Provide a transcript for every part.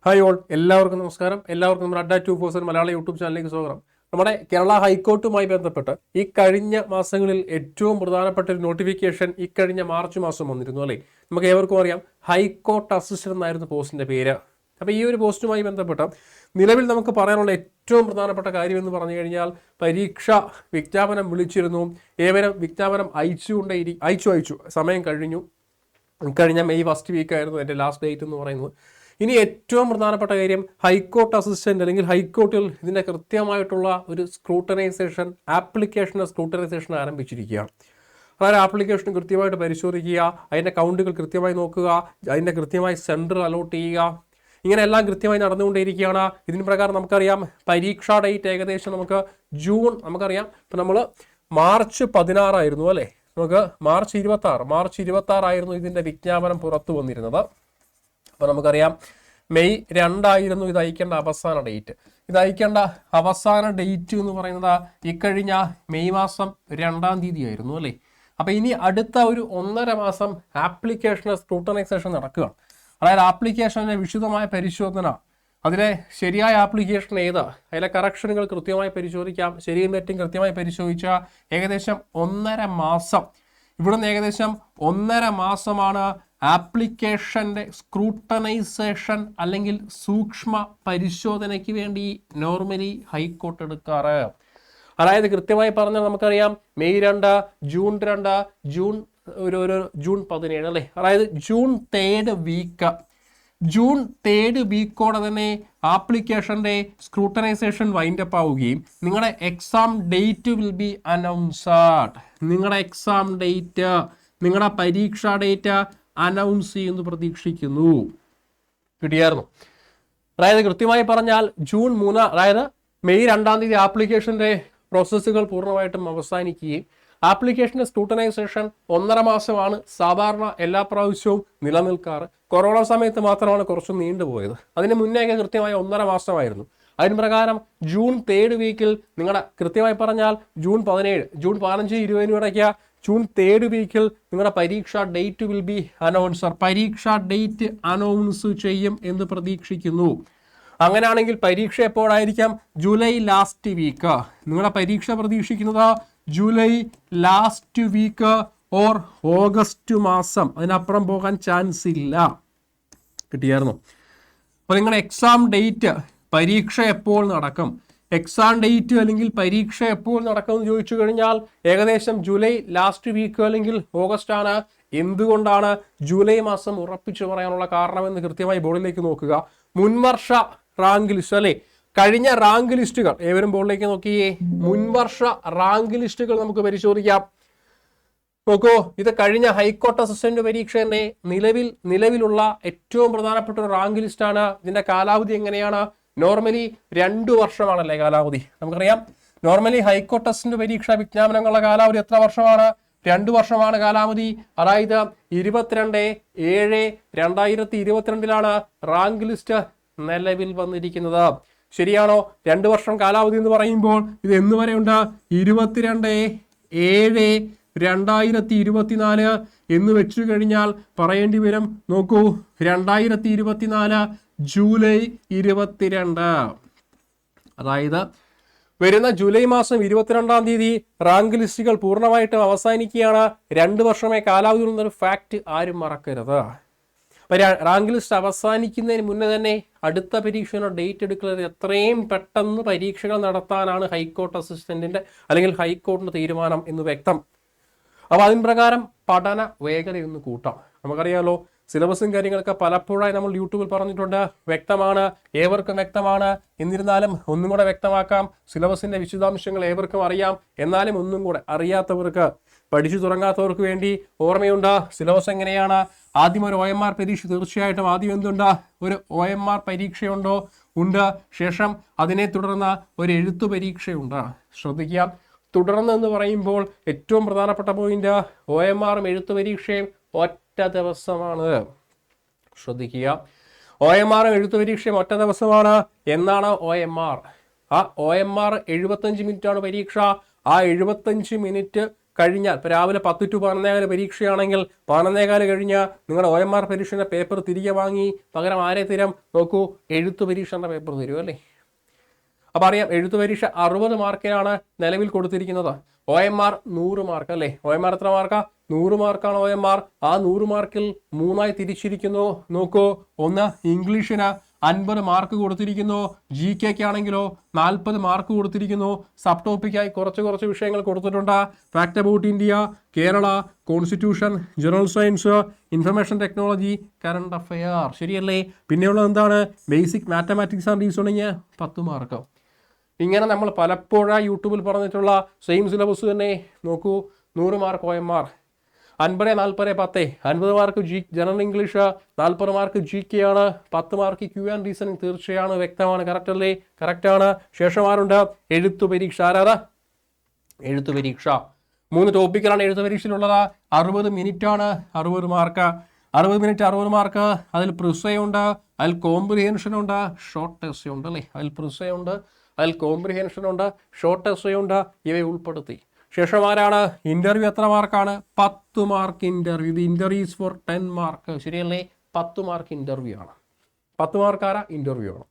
Hi all, എല്ലാവർക്കും നമസ്കാരം. എല്ലാവർക്കും നമ്മുടെ അഡ്ഡ 247 മലയാള യൂട്യൂബ് ചാനലിലേക്ക് സ്വാഗതം. നമ്മുടെ കേരള ഹൈക്കോർട്ടുമായി ബന്ധപ്പെട്ട് ഈ കഴിഞ്ഞ മാസങ്ങളിൽ ഏറ്റവും പ്രധാനപ്പെട്ട ഒരു നോട്ടിഫിക്കേഷൻ ഈ കഴിഞ്ഞ മാർച്ച് മാസം വന്നിരുന്നു അല്ലേ. നമുക്ക് ഏവർക്കും അറിയാം, ഹൈക്കോർട്ട് അസിസ്റ്റന്റ് എന്നായിരുന്നു പോസ്റ്റിന്റെ പേര്. അപ്പോൾ ഈ ഒരു പോസ്റ്റുമായി ബന്ധപ്പെട്ട് നിലവിൽ നമുക്ക് പറയാനുള്ള ഏറ്റവും പ്രധാനപ്പെട്ട കാര്യം എന്ന് പറഞ്ഞു കഴിഞ്ഞാൽ, പരീക്ഷ വിജ്ഞാപനം വിളിച്ചിരുന്നു. ഏവരും വിജ്ഞാപനം അയച്ചു സമയം കഴിഞ്ഞു. കഴിഞ്ഞ മെയ് 1 വീക്കായിരുന്നു എൻ്റെ ലാസ്റ്റ് ഡേറ്റ് എന്ന് പറയുന്നത്. ഇനി ഏറ്റവും പ്രധാനപ്പെട്ട കാര്യം, ഹൈക്കോർട്ട് അസിസ്റ്റന്റ് അല്ലെങ്കിൽ ഹൈക്കോർട്ടിൽ ഇതിൻ്റെ കൃത്യമായിട്ടുള്ള ഒരു സ്ക്രൂട്ടനൈസേഷൻ, ആപ്ലിക്കേഷൻ്റെ സ്ക്രൂട്ടനൈസേഷൻ ആരംഭിച്ചിരിക്കുകയാണ്. അതായത് ആപ്ലിക്കേഷൻ കൃത്യമായിട്ട് പരിശോധിക്കുക, അതിൻ്റെ കൗണ്ടുകൾ കൃത്യമായി നോക്കുക, അതിൻ്റെ കൃത്യമായി സെൻറ്റർ അലോട്ട് ചെയ്യുക, ഇങ്ങനെയെല്ലാം കൃത്യമായി നടന്നുകൊണ്ടേയിരിക്കുകയാണ്. ഇതിന് പ്രകാരം നമുക്കറിയാം, പരീക്ഷാ ഡേറ്റ് ഏകദേശം നമുക്ക് ജൂൺ, നമുക്കറിയാം ഇപ്പം നമ്മൾ മാർച്ച് 16 ആയിരുന്നു അല്ലേ, നമുക്ക് മാർച്ച് 26 ആയിരുന്നു ഇതിൻ്റെ വിജ്ഞാപനം പുറത്തു വന്നിരുന്നത്. അപ്പോൾ നമുക്കറിയാം മെയ് 2 ആയിരുന്നു ഇത് അയക്കേണ്ട അവസാന ഡേറ്റ്. ഇത് അയക്കേണ്ട അവസാന ഡേറ്റ് എന്ന് പറയുന്നത് ഇക്കഴിഞ്ഞ മെയ് മാസം 2-ാം തീയതി ആയിരുന്നു അല്ലേ. അപ്പോൾ ഇനി അടുത്ത ഒരു 1.5 മാസം ആപ്ലിക്കേഷൻ സ്ക്രൂട്ടനൈസേഷൻ നടക്കുകയാണ്. അതായത് ആപ്ലിക്കേഷൻ്റെ വിശദമായ പരിശോധന, അതിലെ ശരിയായ ആപ്ലിക്കേഷൻ ഏതാ, അതിലെ കറക്ഷനുകൾ കൃത്യമായി പരിശോധിക്കാം, ശരിയും തെറ്റും കൃത്യമായി പരിശോധിച്ചാൽ ഏകദേശം 1.5 മാസം, ഇവിടുന്ന് ഏകദേശം 1.5 മാസമാണ് ആപ്ലിക്കേഷൻ്റെ സ്ക്രൂട്ടനൈസേഷൻ അല്ലെങ്കിൽ സൂക്ഷ്മ പരിശോധനയ്ക്ക് വേണ്ടി നോർമലി ഹൈക്കോർട്ട് എടുക്കാറ്. അതായത് കൃത്യമായി പറഞ്ഞാൽ നമുക്കറിയാം മെയ് 2, ജൂൺ 2, ജൂൺ 17 അല്ലേ. അതായത് ജൂൺ 3rd വീക്കോടെ തന്നെ ആപ്ലിക്കേഷൻ്റെ സ്ക്രൂട്ടനൈസേഷൻ വൈൻഡപ്പ് ആവുകയും നിങ്ങളുടെ exam date will be announced. നിങ്ങളുടെ എക്സാം ഡേറ്റ്, നിങ്ങളുടെ പരീക്ഷാ ഡേറ്റ് അനൗൺസ് ചെയ്യുന്നു പ്രതീക്ഷിക്കുന്നു. കിട്ടിയായിരുന്നു. അതായത് കൃത്യമായി പറഞ്ഞാൽ ജൂൺ 3, അതായത് മെയ് 2-ാം തീയതി ആപ്ലിക്കേഷൻ്റെ പ്രോസസ്സുകൾ പൂർണ്ണമായിട്ടും അവസാനിക്കുകയും ആപ്ലിക്കേഷൻ്റെ സ്ക്രൂട്ടനൈസേഷൻ 1.5 മാസമാണ് സാധാരണ എല്ലാ പ്രാവശ്യവും നിലനിൽക്കാറ്. കൊറോണ സമയത്ത് മാത്രമാണ് കുറച്ച് നീണ്ടുപോയത്. അതിന് മുന്നേയൊക്കെ കൃത്യമായി 1.5 മാസമായിരുന്നു. അതിന് പ്രകാരം ജൂൺ 3rd വീക്കിൽ നിങ്ങളുടെ കൃത്യമായി പറഞ്ഞാൽ ജൂൺ 15, ജൂൺ 15, 20 ഇടയ്ക്ക് ജൂൺ 3rd വീക്കിൽ നിങ്ങളുടെ പരീക്ഷാ ഡേറ്റ് വിൽ ബി അനൗൺസർ. പരീക്ഷാ ഡേറ്റ് അനൗൺസ് ചെയ്യും എന്ന് പ്രതീക്ഷിക്കുന്നു. അങ്ങനെയാണെങ്കിൽ പരീക്ഷ എപ്പോഴായിരിക്കാം? July last week. നിങ്ങളുടെ പരീക്ഷ പ്രതീക്ഷിക്കുന്നത് July last week or August മാസം, അതിനപ്പുറം പോകാൻ ചാൻസ് ഇല്ല. കിട്ടിയായിരുന്നു. അപ്പോൾ നിങ്ങളുടെ എക്സാം ഡേറ്റ്, പരീക്ഷ എപ്പോൾ നടക്കും, എക്സാം ഡേറ്റ് അല്ലെങ്കിൽ പരീക്ഷ എപ്പോൾ നടക്കുമെന്ന് ചോദിച്ചു കഴിഞ്ഞാൽ ഏകദേശം ജൂലൈ ലാസ്റ്റ് വീക്ക് അല്ലെങ്കിൽ ഓഗസ്റ്റ് ആണ്. എന്തുകൊണ്ടാണ് ജൂലൈ മാസം ഉറപ്പിച്ചു പറയാനുള്ള കാരണമെന്ന് കൃത്യമായി ബോർഡിലേക്ക് നോക്കുക. മുൻവർഷ റാങ്ക് ലിസ്റ്റ് അല്ലേ, കഴിഞ്ഞ റാങ്ക് ലിസ്റ്റുകൾ ഏവരും ബോർഡിലേക്ക് നോക്കിയേ. മുൻവർഷ റാങ്ക് ലിസ്റ്റുകൾ നമുക്ക് പരിശോധിക്കാം. നോക്കൂ, ഇത് കഴിഞ്ഞ ഹൈക്കോർട്ട് അസിസ്റ്റന്റ് പരീക്ഷയുടെ നിലവിലുള്ള ഏറ്റവും പ്രധാനപ്പെട്ട ഒരു റാങ്ക് ലിസ്റ്റാണ്. ഇതിന്റെ കാലാവധി എങ്ങനെയാണ്? നോർമലി 2 വർഷമാണല്ലേ കാലാവധി. നമുക്കറിയാം നോർമലി ഹൈക്കോർട്ട് അസിസ്റ്റന്റ് പരീക്ഷ വിജ്ഞാപനങ്ങളുടെ കാലാവധി എത്ര വർഷമാണ്? 2 വർഷമാണ് കാലാവധി. അതായത് 22/7/2022 റാങ്ക് ലിസ്റ്റ് നിലവിൽ വന്നിരിക്കുന്നത്. ശരിയാണോ? 2 വർഷം കാലാവധി എന്ന് പറയുമ്പോൾ ഇത് എന്ന് വരെയുണ്ട്? 22/7/2024 എന്ന് വെച്ചു കഴിഞ്ഞാൽ പറയേണ്ടി വരും. നോക്കൂ, 2024 ജൂലൈ 22. അതായത് വരുന്ന ജൂലൈ മാസം 22-ാം തീയതി റാങ്ക് ലിസ്റ്റുകൾ പൂർണ്ണമായിട്ടും അവസാനിക്കുകയാണ്. 2 വർഷമേ കാലാവധി ഉള്ളൊരു ഫാക്ട് ആരും മറക്കരുത്. അപ്പം റാങ്ക് ലിസ്റ്റ് അവസാനിക്കുന്നതിന് മുന്നേ തന്നെ അടുത്ത പരീക്ഷയുടെ ഡേറ്റ് എടുക്കുന്നത് എത്രയും പെട്ടെന്ന് പരീക്ഷകൾ നടത്താനാണ് ഹൈക്കോർട്ട് അസിസ്റ്റന്റിന്റെ അല്ലെങ്കിൽ ഹൈക്കോർട്ടിന്റെ തീരുമാനം എന്ന് വ്യക്തം. അപ്പോൾ അതിന് പ്രകാരം പഠന വേഗതയൊന്ന് കൂട്ടാം. നമുക്കറിയാമല്ലോ, സിലബസും കാര്യങ്ങളൊക്കെ പലപ്പോഴായി നമ്മൾ യൂട്യൂബിൽ പറഞ്ഞിട്ടുണ്ട്. വ്യക്തമാണ്, ഏവർക്കും വ്യക്തമാണ്. എന്നിരുന്നാലും ഒന്നും കൂടെ വ്യക്തമാക്കാം. സിലബസിന്റെ വിശദാംശങ്ങൾ ഏവർക്കും അറിയാം. എന്നാലും ഒന്നും കൂടെ അറിയാത്തവർക്ക്, പഠിച്ചു തുടങ്ങാത്തവർക്ക് വേണ്ടി ഓർമ്മയുണ്ട്. സിലബസ് എങ്ങനെയാണ്? ആദ്യം ഒരു OMR പരീക്ഷ, തീർച്ചയായിട്ടും ആദ്യം എന്തുണ്ട്? ഒരു OMR പരീക്ഷയുണ്ടോ? ഉണ്ട്. ശേഷം അതിനെ തുടർന്ന് ഒരു എഴുത്തു പരീക്ഷയുണ്ട്. ശ്രദ്ധിക്കുക, തുടർന്ന് എന്ന് പറയുമ്പോൾ ഏറ്റവും പ്രധാനപ്പെട്ട പോയിന്റ്, OMR-ഉം എഴുത്തു പരീക്ഷയും ഒറ്റ ദിവസമാണ്. ശ്രദ്ധിക്കുക, OMR-ഉം എഴുത്തു പരീക്ഷയും ഒറ്റ ദിവസമാണ്. എന്നാണ് OMR? ആ OMR 75 മിനിറ്റാണ് പരീക്ഷ. ആ 75 മിനിറ്റ് കഴിഞ്ഞാൽ ഇപ്പോൾ രാവിലെ 10 to 11 പരീക്ഷയാണെങ്കിൽ 11 കഴിഞ്ഞാൽ നിങ്ങളുടെ OMR പരീക്ഷയുടെ പേപ്പർ തിരികെ വാങ്ങി പകരം ആരെ തരാം? നോക്കൂ, എഴുത്ത് പരീക്ഷയുടെ പേപ്പർ തരും അല്ലേ. അപ്പം അറിയാം, എഴുത്ത് പരീക്ഷ 60 മാർക്കിനാണ് നിലവിൽ കൊടുത്തിരിക്കുന്നത്. OMR 100 മാർക്ക് അല്ലേ. OMR എത്ര മാർക്കാ? 100 മാർക്കാണ് OMR. ആ 100 മാർക്കിൽ 3ആയി തിരിച്ചിരിക്കുന്നു. നോക്കൂ, ഒന്ന് ഇംഗ്ലീഷിന് 50 മാർക്ക് കൊടുത്തിരിക്കുന്നു, GK ആണെങ്കിലോ 40 മാർക്ക് കൊടുത്തിരിക്കുന്നു. സബ് ടോപ്പിക്കായി കുറച്ച് വിഷയങ്ങൾ കൊടുത്തിട്ടുണ്ട്. Fact about India, Kerala, constitution, general science, information technology, current affair. ശരിയല്ലേ. പിന്നെയുള്ളത് എന്താണ്? Basic mathematics and reasoning 10 mark. ഇങ്ങനെ നമ്മൾ പലപ്പോഴായി യൂട്യൂബിൽ പറഞ്ഞിട്ടുള്ള സെയിം സിലബസ് തന്നെ. നോക്കൂ, 100 mark OMR, 50, 40, 10, 50 mark general English, 40 mark GK ആണ്, 10 മാർക്ക് Q ആൻഡ് റീസണിങ്. തീർച്ചയാണ്, വ്യക്തമാണ്, കറക്റ്റ് അല്ലേ? കറക്റ്റാണ്. ശേഷം ആരുണ്ട്? എഴുത്തു പരീക്ഷ. ആരാ? എഴുത്തു പരീക്ഷ. 3 ടോപ്പിക്കലാണ് എഴുത്തു പരീക്ഷയിലുള്ളത്. 60 മിനിറ്റ് ആണ്, 60 മാർക്ക്. 60 minute 60 mark. അതിൽ പ്രിസയുണ്ട്, അതിൽ കോംപ്രിഹെൻഷൻ ഉണ്ട്, ഷോർട്ട് എസ്സേ ഉണ്ട് അല്ലേ. അതിൽ പ്രിസയുണ്ട്, അതിൽ കോംപ്രിഹെൻഷൻ ഉണ്ട്, ഷോർട്ട് എസ്സേ ഉണ്ട്. ഇവയെ ഉൾപ്പെടുത്തി. ശേഷം ആരാണ്? ഇന്റർവ്യൂ എത്ര മാർക്കാണ്? 10 മാർക്ക് ഇന്റർവ്യൂ. ഇത് ഇന്റർവ്യൂ ഈസ് ഫോർ 10 മാർക്ക്. ശരിയല്ലേ. 10 മാർക്ക് ഇന്റർവ്യൂ ആണ്. 10 മാർക്ക് ആരാ? ഇന്റർവ്യൂ ആണ്.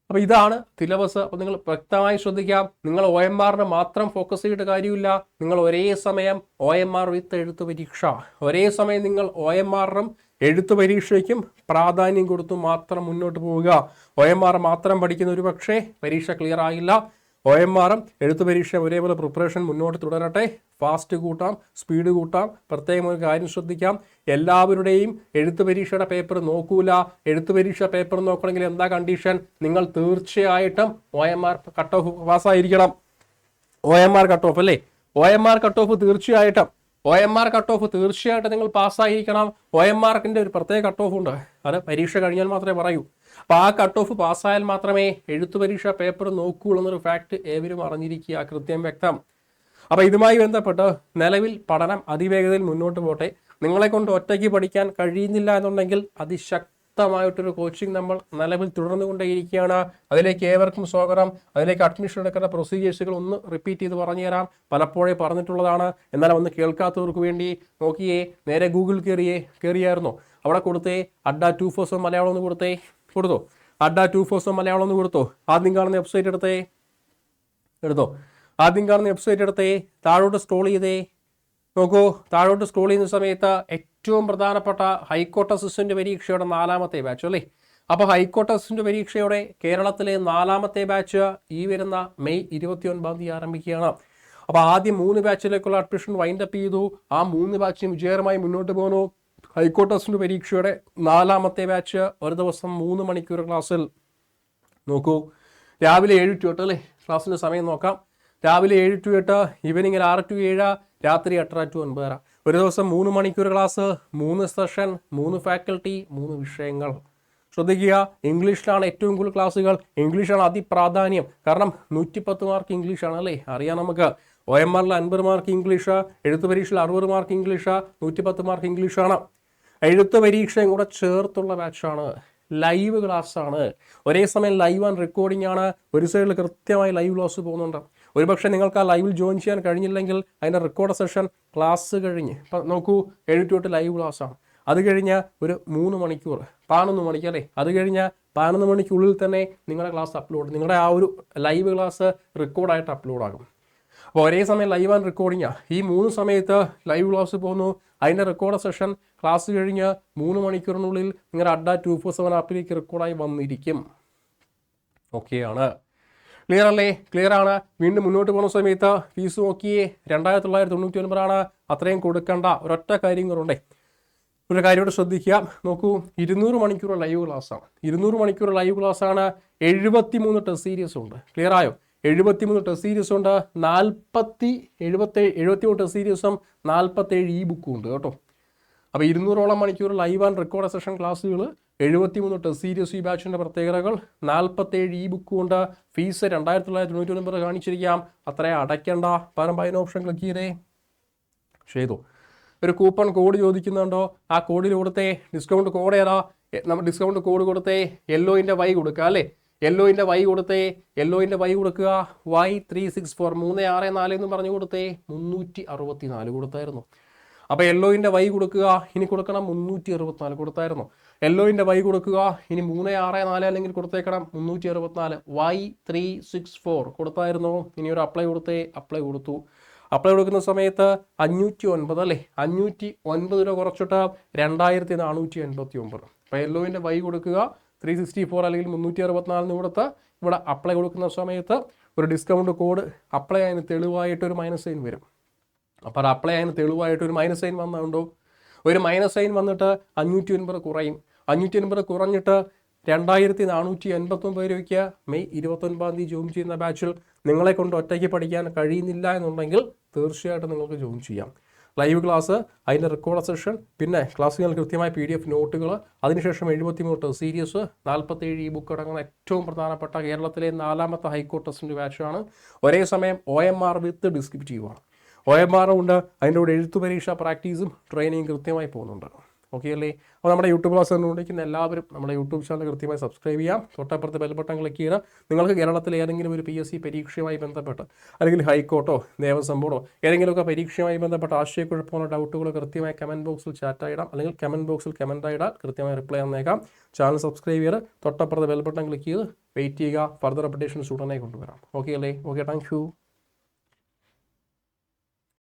അപ്പോൾ ഇതാണ് സിലബസ്. അപ്പോൾ നിങ്ങൾ വ്യക്തമായി ശ്രദ്ധിക്കാം. നിങ്ങൾ OMRന് മാത്രം ഫോക്കസ് ചെയ്തിട്ട് കാര്യമില്ല. നിങ്ങൾ ഒരേ സമയം OMR വിത്ത് എഴുത്ത് പരീക്ഷ, ഒരേ സമയം നിങ്ങൾ OMRനും എഴുത്ത് പരീക്ഷയ്ക്കും പ്രാധാന്യം കൊടുത്തു മാത്രം മുന്നോട്ട് പോവുക. OMR മാത്രം പഠിക്കുന്ന ഒരു പക്ഷേ പരീക്ഷ ക്ലിയർ ആയില്ല. OMRും എഴുത്ത് പരീക്ഷ ഒരേപോലെ പ്രിപ്പറേഷൻ മുന്നോട്ട് തുടരട്ടെ. ഫാസ്റ്റ് കൂട്ടാം, സ്പീഡ് കൂട്ടാം. പ്രത്യേകം ഒരു കാര്യം ശ്രദ്ധിക്കാം, എല്ലാവരുടെയും എഴുത്ത് പരീക്ഷയുടെ പേപ്പർ നോക്കൂല. എഴുത്ത് പരീക്ഷ പേപ്പർ നോക്കണമെങ്കിൽ എന്താ കണ്ടീഷൻ? നിങ്ങൾ തീർച്ചയായിട്ടും OMR കട്ട് ഓഫ് പാസ്സായിരിക്കണം. OMR കട്ട് ഓഫ് അല്ലേ. OMR കട്ട് ഓഫ് തീർച്ചയായിട്ടും നിങ്ങൾ പാസ്സായിരിക്കണം. OMRന്റെ ഒരു പ്രത്യേക കട്ട് ഓഫ് ഉണ്ട്. അത് പരീക്ഷ കഴിഞ്ഞാൽ മാത്രമേ പറയൂ. അപ്പോൾ ആ കട്ട് ഓഫ് പാസ്സായാൽ മാത്രമേ എഴുത്തു പരീക്ഷ പേപ്പർ നോക്കുകയുള്ളൂ എന്നൊരു ഫാക്ട് ഏവരും അറിഞ്ഞിരിക്കുക. കൃത്യം വ്യക്തം. അപ്പോൾ ഇതുമായി ബന്ധപ്പെട്ട് നിലവിൽ പഠനം അതിവേഗതയിൽ മുന്നോട്ട് പോട്ടെ. നിങ്ങളെ കൊണ്ട് ഒറ്റയ്ക്ക് പഠിക്കാൻ കഴിയുന്നില്ല എന്നുണ്ടെങ്കിൽ അതിശക്തമായിട്ടൊരു കോച്ചിങ് നമ്മൾ നിലവിൽ തുടർന്നുകൊണ്ടേയിരിക്കുകയാണ്. അതിലേക്ക് ഏവർക്കും സ്വാഗതം. അതിലേക്ക് അഡ്മിഷൻ എടുക്കേണ്ട പ്രൊസീജിയേഴ്സുകൾ ഒന്ന് റിപ്പീറ്റ് ചെയ്ത് പറഞ്ഞു തരാം. പലപ്പോഴേ പറഞ്ഞിട്ടുള്ളതാണ്, എന്നാൽ ഒന്ന് കേൾക്കാത്തവർക്ക് വേണ്ടി. നോക്കിയേ, നേരെ ഗൂഗിൾ കയറിയായിരുന്നോ? അവിടെ കൊടുത്തേ അഡ്ഡ 247 മലയാളം ഒന്ന് കൊടുത്തോ. അഡ്ഡ 247 മലയാളം ഒന്ന് കൊടുത്തോ. ആദ്യം കാണുന്ന വെബ്സൈറ്റ് എടുത്തോ. ആദ്യം കാണുന്ന വെബ്സൈറ്റ് എടുത്തേ. താഴോട്ട് സ്ക്രോൾ ചെയ്തേ. നോക്കൂ, താഴോട്ട് സ്ക്രോൾ ചെയ്യുന്ന സമയത്ത് ഏറ്റവും പ്രധാനപ്പെട്ട ഹൈക്കോർട്ട് അസിസ്റ്റന്റ് പരീക്ഷയുടെ 4ാമത്തെ ബാച്ച് അല്ലേ. അപ്പോൾ ഹൈക്കോർട്ട് അസിസ്റ്റന്റ് പരീക്ഷയുടെ കേരളത്തിലെ 4ാമത്തെ ബാച്ച് ഈ വരുന്ന മെയ് 29-ാം തീയതി ആരംഭിക്കുകയാണ്. അപ്പോൾ ആദ്യം 3 ബാച്ചിലേക്കുള്ള അഡ്മിഷൻ വൈൻഡപ്പ് ചെയ്തു. ആ 3 ബാച്ചും വിജയകരമായി മുന്നോട്ട് പോകുന്നു. ഹൈക്കോർട്ട് അസിസ്റ്റന്റ് പരീക്ഷയുടെ 4ാമത്തെ ബാച്ച് ഒരു ദിവസം 3 മണിക്കൂർ ക്ലാസ്സിൽ. നോക്കൂ, രാവിലെ 7 to 8 അല്ലേ. ക്ലാസ്സിൻ്റെ സമയം നോക്കാം. രാവിലെ 7 to 8, ഈവനിങ് 6 to 7, രാത്രി 8 to 9. ഒരു ദിവസം 3 മണിക്കൂർ ക്ലാസ്, 3 സെഷൻ, 3 ഫാക്കൽറ്റി, 3 വിഷയങ്ങൾ. ശ്രദ്ധിക്കുക, ഇംഗ്ലീഷിലാണ് ഏറ്റവും കൂടുതൽ ക്ലാസ്സുകൾ. ഇംഗ്ലീഷാണ് അതിപ്രാധാന്യം. കാരണം 110 മാർക്ക് ഇംഗ്ലീഷാണ് അല്ലേ. അറിയാം നമുക്ക്. OMRൽ 50 മാർക്ക് ഇംഗ്ലീഷ്, എഴുത്ത് പരീക്ഷയിൽ 60 മാർക്ക് ഇംഗ്ലീഷ്, 110 മാർക്ക് ഇംഗ്ലീഷാണ്. എഴുത്ത് പരീക്ഷയും കൂടെ ചേർത്തുള്ള ബാച്ചാണ്. ലൈവ് ക്ലാസ് ആണ്. ഒരേ സമയം ലൈവ് ആൻഡ് റെക്കോർഡിംഗ് ആണ്. ഒരു സൈഡിൽ കൃത്യമായി ലൈവ് ക്ലാസ് പോകുന്നുണ്ട്. ഒരുപക്ഷെ നിങ്ങൾക്ക് ആ ലൈവിൽ ജോയിൻ ചെയ്യാൻ കഴിഞ്ഞില്ലെങ്കിൽ അതിൻ്റെ റെക്കോർഡ് സെഷൻ ക്ലാസ് കഴിഞ്ഞ് ഇപ്പം നോക്കൂ, 7 to 8 ലൈവ് ക്ലാസ്സാണ്. അത് കഴിഞ്ഞ് ഒരു 3 മണിക്കൂർ, 11 മണിക്ക് അല്ലേ. അത് കഴിഞ്ഞ് 11 മണിക്കുള്ളിൽ തന്നെ നിങ്ങളുടെ ക്ലാസ് നിങ്ങളുടെ ആ ഒരു ലൈവ് ക്ലാസ് റെക്കോർഡായിട്ട് അപ്ലോഡ് ആകും. അപ്പോൾ ഒരേ സമയം ലൈവ് ആൻഡ് റെക്കോർഡിങ്ങാണ്. ഈ 3 സമയത്ത് ലൈവ് ക്ലാസ് പോകുന്നു. അതിൻ്റെ റെക്കോർഡ് സെഷൻ ക്ലാസ് കഴിഞ്ഞ് 3 മണിക്കൂറിനുള്ളിൽ നിങ്ങളുടെ അഡ്ഡ 247 ആപ്പിലേക്ക് റെക്കോർഡായി വന്നിരിക്കും. ഓക്കെയാണ്. ക്ലിയർ അല്ലേ? ക്ലിയർ ആണ്. വീണ്ടും മുന്നോട്ട് പോകുന്ന സമയത്ത് ഫീസ് നോക്കിയേ 2999 അത്രയും കൊടുക്കേണ്ട. ഒരൊറ്റ കാര്യം കൂടെ ഒരു കാര്യമായിട്ട് ശ്രദ്ധിക്കുക. നോക്കൂ, 200 മണിക്കൂർ ലൈവ് ക്ലാസ്സാണ്. 200 മണിക്കൂർ ലൈവ് ക്ലാസ്സാണ്. 73 ടെസ്റ്റ് സീരീസ് ഉണ്ട്. ക്ലിയർ ആയോ? 73 ടെസ്റ്റ് സീരീസ് ഉണ്ട്. 73 ടെസ്റ്റ് സീരീസും 47 ഇ ബുക്കും ഉണ്ട് കേട്ടോ. അപ്പോൾ 200ഓളം മണിക്കൂർ ലൈവ് ആൻഡ് റെക്കോർഡ് സെഷൻ ക്ലാസ്സുകൾ, 73 ടെസ്റ്റ് സീരീസ് ഈ ബാച്ചിൻ്റെ പ്രത്യേകതകൾ, 47 ഇ ബുക്കും ഉണ്ട്. ഫീസ് 2999 കാണിച്ചിരിക്കാം. അത്രയും അടയ്ക്കേണ്ട. പകരം ബൈ ഓപ്ഷൻ ക്ലിക്ക് ചെയ്തു. ഒരു കൂപ്പൺ കോഡ് ചോദിക്കുന്നുണ്ടോ? ആ കോഡിൽ കൊടുത്തേ. ഡിസ്കൗണ്ട് കോഡ് ഏതാ? നമ്മൾ ഡിസ്കൗണ്ട് കോഡ് കൊടുത്തേ. യെല്ലോയിൻ്റെ വൈ കൊടുക്കുക അല്ലേ. യെല്ലോയിൻ്റെ വൈ കൊടുത്തേ, യെല്ലോയിൻ്റെ വൈ കൊടുക്കുക Y364 364 എന്ന് പറഞ്ഞു കൊടുത്തേ 364 കൊടുത്തായിരുന്നു. അപ്പോൾ യെല്ലോയിൻ്റെ വൈ കൊടുക്കുക, ഇനി കൊടുക്കണം 364 കൊടുത്തായിരുന്നു. യെല്ലോയിൻ്റെ വൈ കൊടുക്കുക, ഇനി 364 അല്ലെങ്കിൽ കൊടുത്തേക്കണം 364 Y364 കൊടുത്തായിരുന്നു. ഇനി ഒരു അപ്ലൈ കൊടുത്തേ, അപ്ലൈ കൊടുത്തു. അപ്ലൈ കൊടുക്കുന്ന സമയത്ത് 509 അല്ലേ, 509 രൂപ കുറച്ചിട്ട് 2489. അപ്പോൾ യെല്ലോയിൻ്റെ വൈ കൊടുക്കുക 364 അല്ലെങ്കിൽ 364 കൊടുത്ത് ഇവിടെ അപ്ലൈ കൊടുക്കുന്ന സമയത്ത് ഒരു ഡിസ്കൗണ്ട് കോഡ് അപ്ലൈ ആയതിന് തെളിവായിട്ടൊരു മൈനസ് സൈൻ വരും. അപ്പോൾ അത് അപ്ലൈ ആയതിന് തെളിവായിട്ടൊരു മൈനസ് സൈൻ വന്നുണ്ടോ, ഒരു മൈനസ് സൈൻ വന്നിട്ട് 509 കുറയും. 509 കുറഞ്ഞിട്ട് 2489 രൂപയ്ക്ക് മെയ് 29 ജോയിൻ ചെയ്യുന്ന ബാച്ചിൽ നിങ്ങളെ കൊണ്ട് ഒറ്റയ്ക്ക് പഠിക്കാൻ കഴിയുന്നില്ല എന്നുണ്ടെങ്കിൽ തീർച്ചയായിട്ടും നിങ്ങൾക്ക് ജോയിൻ ചെയ്യാം. ലൈവ് ക്ലാസ്, അതിൻ്റെ റെക്കോർഡ് സെഷൻ, പിന്നെ ക്ലാസ്സുകൾ കൃത്യമായ PDF നോട്ടുകൾ, അതിനുശേഷം 73 സീരീസ്, 47 ബുക്ക് അടങ്ങുന്ന ഏറ്റവും പ്രധാനപ്പെട്ട കേരളത്തിലെ 4ാമത്തെ ഹൈക്കോർട്ട് ടെസ്റ്റിൻ്റെ ബാച്ചാണ്. ഒരേ സമയം OMR വിത്ത് ഡിസ്ക്രിപ്റ്റീവാണ്. OMR ഉണ്ട്, അതിൻ്റെ കൂടെ എഴുത്തു പരീക്ഷ പ്രാക്ടീസും ട്രെയിനിങ്ങും കൃത്യമായി പോകുന്നുണ്ട്. ഓക്കെ അല്ലേ? അപ്പോൾ നമ്മുടെ യൂട്യൂബ് ക്ലാസ് കണ്ടുകൊണ്ടിരിക്കുന്ന എല്ലാവരും നമ്മുടെ യൂട്യൂബ് ചാനൽ കൃത്യമായി സബ്സ്ക്രൈബ് ചെയ്യാം. തൊട്ടപ്പുറത്ത് ബെൽ ബട്ടൺ ക്ലിക്ക് ചെയ്യുക. നിങ്ങൾക്ക് കേരളത്തിലെ ഏതെങ്കിലും ഒരു PSC പരീക്ഷയുമായി ബന്ധപ്പെട്ട് അല്ലെങ്കിൽ ഹൈക്കോർട്ടോ ദേവസ്വം ബോർഡോ ഏതെങ്കിലുമൊക്കെ പരീക്ഷയുമായി ബന്ധപ്പെട്ട ആശയക്കുഴപ്പമോ ഡൗട്ടുകളോ കൃത്യമായി കമൻറ്റ് ബോക്സിൽ ചാറ്റായി ഇടാം, അല്ലെങ്കിൽ കമൻറ്റ് ബോക്സിൽ കമൻറ്റായി ഇടാം. കൃത്യമായി റിപ്ലൈ തന്നേക്കാം. ചാനൽ സബ്സ്ക്രൈബ് ചെയ്ത് തൊട്ടപ്പുറത്ത് ബെൽ ബട്ടൺ ക്ലിക്ക് ചെയ്ത് വെയിറ്റ് ചെയ്യുക. ഫർദർ അപ്ഡേഷൻസ് ഉടനെ കൊണ്ടുവരാം. ഓക്കെ അല്ലേ? Okay, thank you.